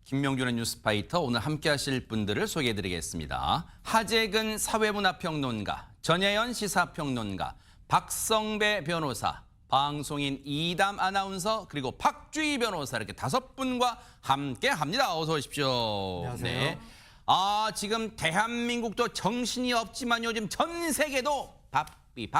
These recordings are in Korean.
김명준의 뉴스파이터 오늘 함께하실 분들을 소개해드리겠습니다. 하재근 사회문화평론가, 전혜연 시사평론가, 박성배 변호사, 방송인 이담 아나운서 그리고 박주희 변호사 이렇게 5분과 함께합니다. 어서 오십시오. 안녕하세요. 지금 대한민국도 정신이 없지만 요즘 전 세계도 바삐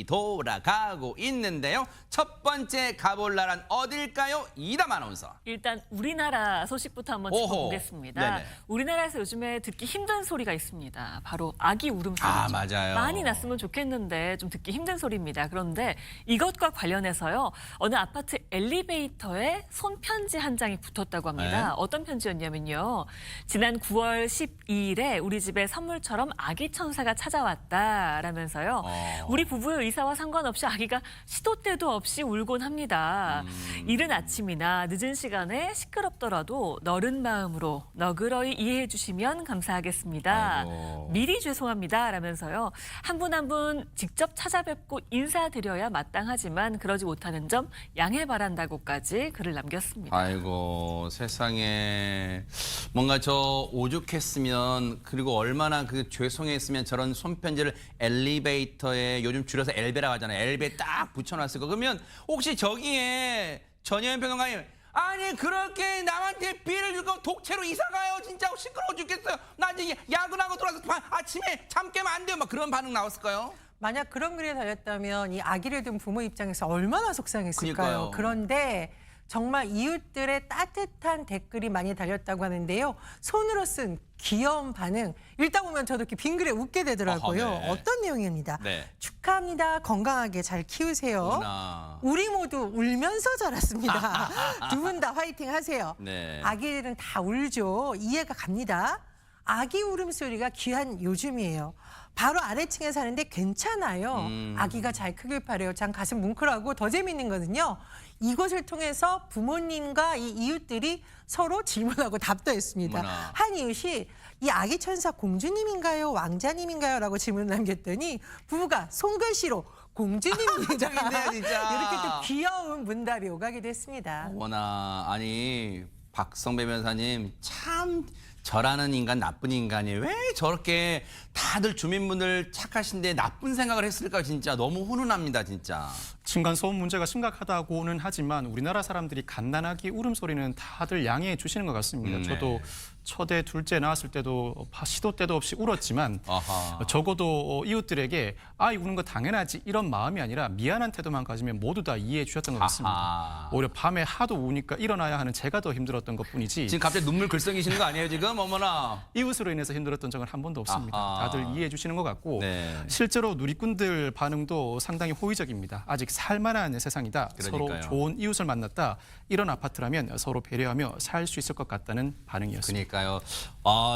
돌아가고 있는데요. 첫 번째 가볼 나라는 어딜까요? 이담 아나운서. 일단 우리나라 소식부터 한번 짚어보겠습니다. 네네. 우리나라에서 요즘에 듣기 힘든 소리가 있습니다. 바로 아기 울음소리죠. 맞아요. 많이 났으면 좋겠는데 좀 듣기 힘든 소리입니다. 그런데 이것과 관련해서요. 어느 아파트 엘리베이터에 손편지 한 장이 붙었다고 합니다. 네. 어떤 편지였냐면요. 지난 9월 12일에 우리 집에 선물처럼 아기 천사가 찾아왔다라면서요. 우리 부부의 의사와 상관없이 아기가 시도 때도 없이 울곤 합니다. 이른 아침이나 늦은 시간에 시끄럽더라도 너른 마음으로 너그러이 이해해 주시면 감사하겠습니다. 아이고. 미리 죄송합니다. 라면서요. 한 분 한 분 직접 찾아뵙고 인사드려야 마땅하지만 그러지 못하는 점 양해 바란다고까지 글을 남겼습니다. 아이고 세상에 뭔가 저 오죽했으면 그리고 얼마나 그 죄송했으면 저런 손편지를 엘리베이터에 요즘 줄여서 엘베라고 하잖아요. 엘베에 딱 붙여놨을 거. 그러면 혹시 저기에 전혜연 평론가님 아니 그렇게 남한테 피해를 줄 거면 독채로 이사가요. 진짜 시끄러워 죽겠어요. 나 이제 야근하고 들어와서 아침에 잠 깨면 안 돼요. 막 그런 반응 나왔을까요? 만약 그런 글이 달렸다면 이 아기를 둔 부모 입장에서 얼마나 속상했을까요? 그러니까요. 그런데 정말 이웃들의 따뜻한 댓글이 많이 달렸다고 하는데요. 손으로 쓴 귀여운 반응. 읽다 보면 저도 이렇게 빈글에 웃게 되더라고요. 네. 어떤 내용입니다. 네. 축하합니다. 건강하게 잘 키우세요. 어머나. 우리 모두 울면서 자랐습니다. 두 분 다 화이팅 하세요. 네. 아기들은 다 울죠. 이해가 갑니다. 아기 울음소리가 귀한 요즘이에요. 바로 아래층에 사는데 괜찮아요. 아기가 잘 크길 바래요. 참 가슴 뭉클하고 더 재밌는 거는요. 이것을 통해서 부모님과 이 이웃들이 서로 질문하고 답도 했습니다. 어머나. 한 이웃이 이 아기 천사 공주님인가요? 왕자님인가요? 라고 질문을 남겼더니 부부가 손글씨로 공주님입니다. 짱이네요, 진짜. 이렇게 또 귀여운 문답이 오가기도 했습니다. 어머나 아니 박성배 변호사님 참 저라는 인간 나쁜 인간이 왜 저렇게 다들 주민분들 착하신데 나쁜 생각을 했을까 진짜 너무 훈훈합니다 진짜. 층간소음 문제가 심각하다고는 하지만 우리나라 사람들이 갓난아기 울음소리는 다들 양해해 주시는 것 같습니다. 네. 저도 첫애, 둘째 낳았을 때도 시도 때도 없이 울었지만 아하. 적어도 이웃들에게 아이 우는 거 당연하지 이런 마음이 아니라 미안한 태도만 가지면 모두 다 이해해 주셨던 것 같습니다. 아하. 오히려 밤에 하도 우니까 일어나야 하는 제가 더 힘들었던 것뿐이지 지금 갑자기 눈물 글썽이시는 거 아니에요 지금? 어머나. 이웃으로 인해서 힘들었던 적은 한 번도 없습니다. 아하. 다들 이해해 주시는 것 같고 네. 실제로 누리꾼들 반응도 상당히 호의적입니다. 아직 살만한 세상이다. 그러니까요. 서로 좋은 이웃을 만났다. 이런 아파트라면 서로 배려하며 살 수 있을 것 같다는 반응이었습니다. 그러니까요.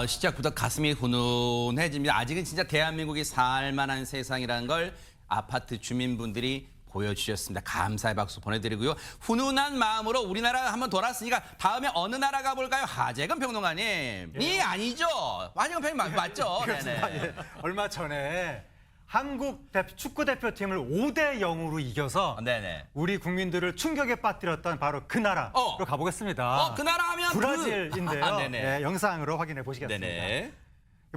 시작부터 가슴이 훈훈해집니다. 아직은 진짜 대한민국이 살만한 세상이라는 걸 아파트 주민분들이 보여주셨습니다. 감사의 박수 보내드리고요. 훈훈한 마음으로 우리나라 한번 돌았으니까 다음에 어느 나라 가볼까요? 하재근 평론가님. 이 아니죠? 하재근 평론가님 맞죠? 네네. 예, 얼마 전에 한국 축구 대표팀을 5대 0으로 이겨서 네네. 우리 국민들을 충격에 빠뜨렸던 바로 그 나라로 가보겠습니다. 그 나라 하면 브라질인데요. 네네. 예, 영상으로 확인해 보시겠습니다. 네네.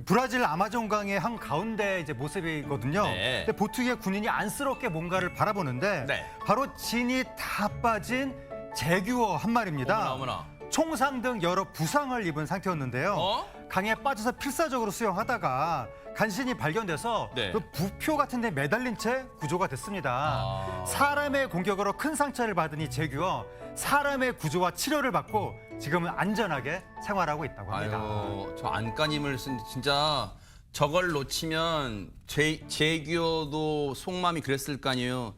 브라질 아마존강의 한 가운데 이제 모습이거든요. 네. 근데 보투기의 군인이 안쓰럽게 뭔가를 바라보는데 네. 바로 진이 다 빠진 제규어 한 마리입니다. 어머나. 총상 등 여러 부상을 입은 상태였는데요. 강에 빠져서 필사적으로 수영하다가 간신히 발견돼서 네. 그 부표 같은 데 매달린 채 구조가 됐습니다. 사람의 공격으로 큰 상처를 받은 이 제규어 사람의 구조와 치료를 받고 지금은 안전하게 생활하고 있다고 합니다. 아유, 저 안간힘을 쓴 진짜 저걸 놓치면 제규어도 속마음이 그랬을 거 아니에요.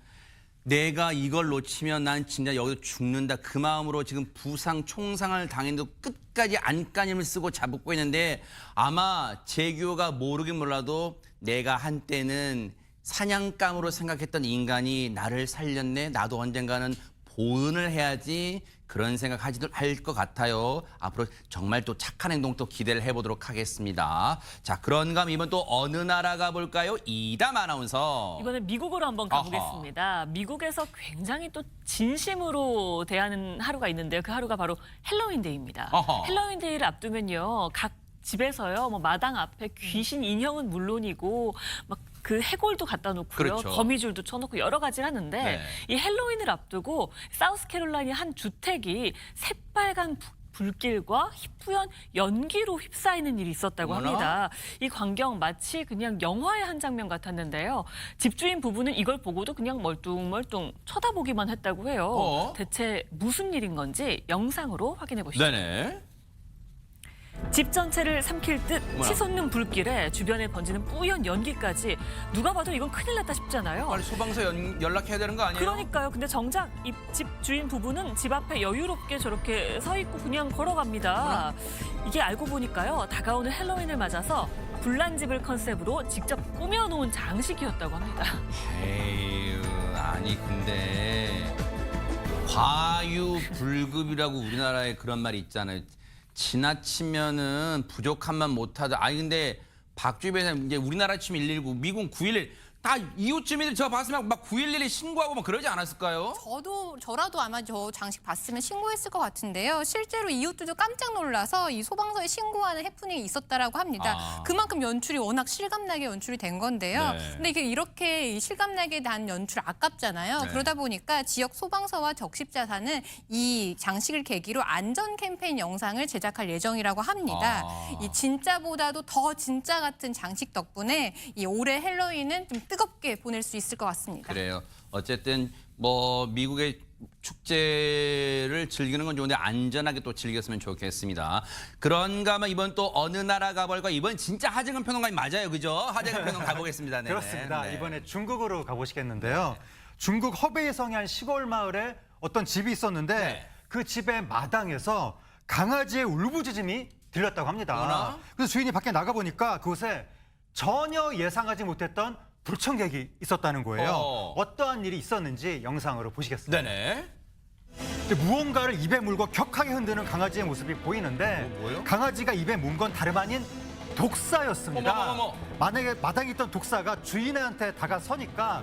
내가 이걸 놓치면 난 진짜 여기서 죽는다. 그 마음으로 지금 부상, 총상을 당해도 끝까지 안간힘을 쓰고 잡고 있는데 아마 제규어가 모르긴 몰라도 내가 한때는 사냥감으로 생각했던 인간이 나를 살렸네. 나도 언젠가는 보은을 해야지 그런 생각하지도 할 것 같아요. 앞으로 정말 또 착한 행동 또 기대를 해보도록 하겠습니다. 자, 그런가 하면 이번 또 어느 나라 가볼까요? 이담 아나운서. 이번엔 미국으로 한번 가보겠습니다. 미국에서 굉장히 또 진심으로 대하는 하루가 있는데요. 그 하루가 바로 헬로윈데이입니다. 어허. 헬로윈데이를 앞두면요. 각 집에서요. 뭐 마당 앞에 귀신 인형은 물론이고 막 그 해골도 갖다 놓고요. 그렇죠. 거미줄도 쳐놓고 여러 가지를 하는데 네. 이 헬로윈을 앞두고 사우스캐롤라이나 한 주택이 새빨간 불길과 희뿌연 연기로 휩싸이는 일이 있었다고 어머나. 합니다. 이 광경 마치 그냥 영화의 한 장면 같았는데요. 집주인 부부는 이걸 보고도 그냥 멀뚱멀뚱 쳐다보기만 했다고 해요. 대체 무슨 일인 건지 영상으로 확인해 보시죠. 네네. 집 전체를 삼킬 듯 뭐야? 치솟는 불길에 주변에 번지는 뿌연 연기까지 누가 봐도 이건 큰일 났다 싶잖아요. 빨리 소방서 연락해야 되는 거 아니에요? 그러니까요. 근데 정작 이 집 주인 부부는 집 앞에 여유롭게 저렇게 서 있고 그냥 걸어갑니다. 이게 알고 보니까요. 다가오는 헬로윈을 맞아서 불난집을 컨셉으로 직접 꾸며놓은 장식이었다고 합니다. 에휴, 아니 근데 과유불급이라고 우리나라에 그런 말이 있잖아요. 지나치면은 부족함만 못하다. 아니 근데 박주희 변호사님 이제 우리나라 치면 119, 미국 911 다 이웃 주민들 저 봤으면 막 911에 신고하고 막 그러지 않았을까요? 저라도 아마 저 장식 봤으면 신고했을 것 같은데요. 실제로 이웃들도 깜짝 놀라서 이 소방서에 신고하는 해프닝이 있었다라고 합니다. 아. 그만큼 연출이 워낙 실감나게 연출이 된 건데요. 네. 근데 이게 이렇게 이 실감나게 난 연출 아깝잖아요. 네. 그러다 보니까 지역 소방서와 적십자사는 이 장식을 계기로 안전 캠페인 영상을 제작할 예정이라고 합니다. 아. 이 진짜보다도 더 진짜 같은 장식 덕분에 이 올해 헬로윈은 좀 뜨겁게 보낼 수 있을 것 같습니다. 그래요. 어쨌든 뭐 미국의 축제를 즐기는 건 좋은데 안전하게 또 즐겼으면 좋겠습니다. 그런가 하면 이번 또 어느 나라 가볼까? 이번 진짜 하재근 평론가님 맞아요, 그죠? 하재근 평론 가보겠습니다. 네네. 그렇습니다. 네. 이번에 중국으로 가보시겠는데요. 중국 허베이성의 한 시골 마을에 어떤 집이 있었는데 네. 그 집의 마당에서 강아지의 울부짖음이 들렸다고 합니다. 어머나. 그래서 주인이 밖에 나가보니까 그곳에 전혀 예상하지 못했던 불청객이 있었다는 거예요. 어떠한 일이 있었는지 영상으로 보시겠습니다. 네네. 이제 무언가를 입에 물고 격하게 흔드는 강아지의 모습이 보이는데 뭐요? 강아지가 입에 문 건 다름 아닌 독사였습니다. 어머. 만약에 마당에 있던 독사가 주인한테 다가서니까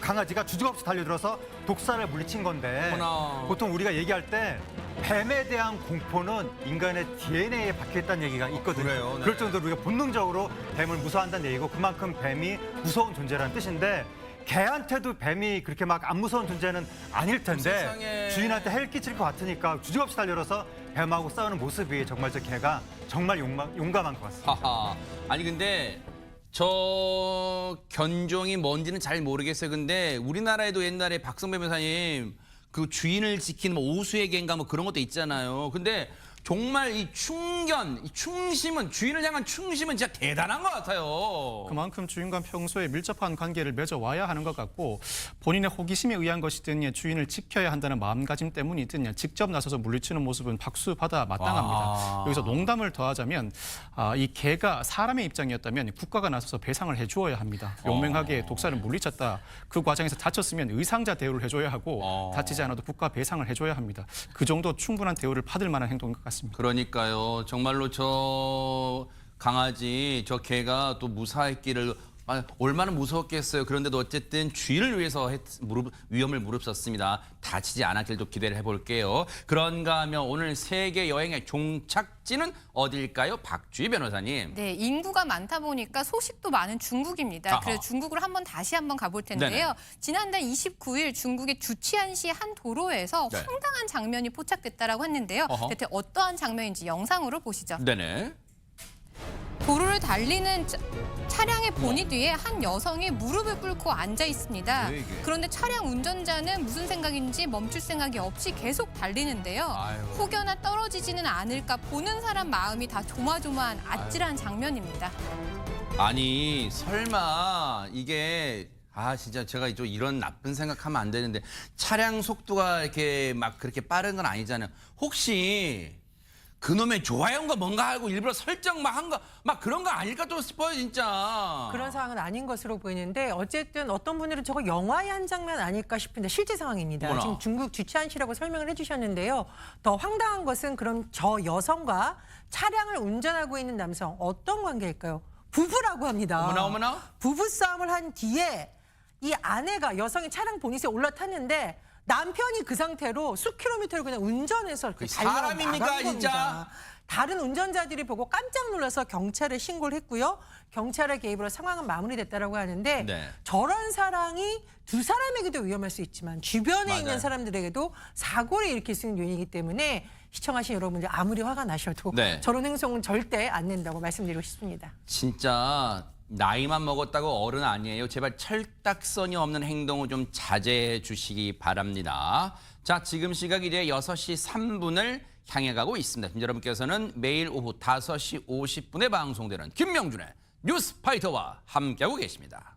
강아지가 주저없이 달려들어서 독사를 물리친 건데 어머나. 보통 우리가 얘기할 때 뱀에 대한 공포는 인간의 DNA에 박혀있다는 얘기가 있거든요. 그래요? 네. 그럴 정도로 우리가 본능적으로 뱀을 무서워한다는 얘기고 그만큼 뱀이 무서운 존재라는 뜻인데 개한테도 뱀이 그렇게 막 안 무서운 존재는 아닐 텐데 세상에. 주인한테 해를 끼칠 것 같으니까 주저없이 달려들어서 뱀하고 싸우는 모습이 정말 저 개가 정말 용감한 것 같습니다. 하하. 아니 근데 저 견종이 뭔지는 잘 모르겠어요. 근데 우리나라에도 옛날에 박성배 변호사님 그 주인을 지키는 뭐 오수의 개인가 뭐 그런 것도 있잖아요. 근데 정말 이 충견, 이 충심은 주인을 향한 충심은 진짜 대단한 것 같아요. 그만큼 주인과 평소에 밀접한 관계를 맺어와야 하는 것 같고 본인의 호기심에 의한 것이든 주인을 지켜야 한다는 마음가짐 때문이든 직접 나서서 물리치는 모습은 박수 받아 마땅합니다. 와. 여기서 농담을 더하자면 이 개가 사람의 입장이었다면 국가가 나서서 배상을 해주어야 합니다. 용맹하게 독사를 물리쳤다. 그 과정에서 다쳤으면 의상자 대우를 해줘야 하고 다치지 않아도 국가 배상을 해줘야 합니다. 그 정도 충분한 대우를 받을 만한 행동인 것 같습니다. 그러니까요. 정말로 저 강아지, 저 개가 또 무사했기를 얼마나 무서웠겠어요. 그런데도 어쨌든 주인을 위해서 위험을 무릅썼습니다. 다치지 않았길도 기대를 해볼게요. 그런가 하면 오늘 세계 여행의 종착지는 어딜까요? 박주희 변호사님. 네, 인구가 많다 보니까 소식도 많은 중국입니다. 아하. 그래서 중국을 다시 한번 가볼 텐데요. 네네. 지난달 29일 중국의 주치안시 한 도로에서 네. 황당한 장면이 포착됐다라고 했는데요. 어허. 대체 어떠한 장면인지 영상으로 보시죠. 네네. 도로를 달리는 차량의 보니 뒤에 한 여성이 무릎을 꿇고 앉아 있습니다. 왜 이게? 그런데 차량 운전자는 무슨 생각인지 멈출 생각이 없이 계속 달리는데요. 아유. 혹여나 떨어지지는 않을까 보는 사람 마음이 다 조마조마한 아찔한 장면입니다. 아니 설마 이게 진짜 제가 좀 이런 나쁜 생각하면 안 되는데 차량 속도가 이렇게 막 그렇게 빠른 건 아니잖아요. 혹시 그놈의 좋아요인가 뭔가 하고 일부러 설정 막 한 거 막 그런 거 아닐까 또 싶어요 진짜. 그런 상황은 아닌 것으로 보이는데 어쨌든 어떤 분들은 저거 영화의 한 장면 아닐까 싶은데 실제 상황입니다. 어머나. 지금 중국 주치안 씨라고 설명을 해주셨는데요. 더 황당한 것은 그럼 저 여성과 차량을 운전하고 있는 남성 어떤 관계일까요? 부부라고 합니다. 어머나. 부부 싸움을 한 뒤에 이 아내가 여성이 차량 보닛에 올라탔는데 남편이 그 상태로 수 킬로미터를 그냥 운전해서 그 달려 사람입니까, 나간 진짜? 겁니다. 다른 운전자들이 보고 깜짝 놀라서 경찰에 신고를 했고요. 경찰의 개입으로 상황은 마무리됐다라고 하는데 네. 저런 사랑이 두 사람에게도 위험할 수 있지만 주변에 맞아요. 있는 사람들에게도 사고를 일으킬 수 있는 요인이기 때문에 시청하신 여러분들 아무리 화가 나셔도 네. 저런 행동은 절대 안 된다고 말씀드리고 싶습니다. 진짜 나이만 먹었다고 어른 아니에요. 제발 철딱서니 없는 행동을 좀 자제해 주시기 바랍니다. 자, 지금 시각 이제 6시 3분을 향해 가고 있습니다. 지금 여러분께서는 매일 오후 5시 50분에 방송되는 김명준의 뉴스파이터와 함께하고 계십니다.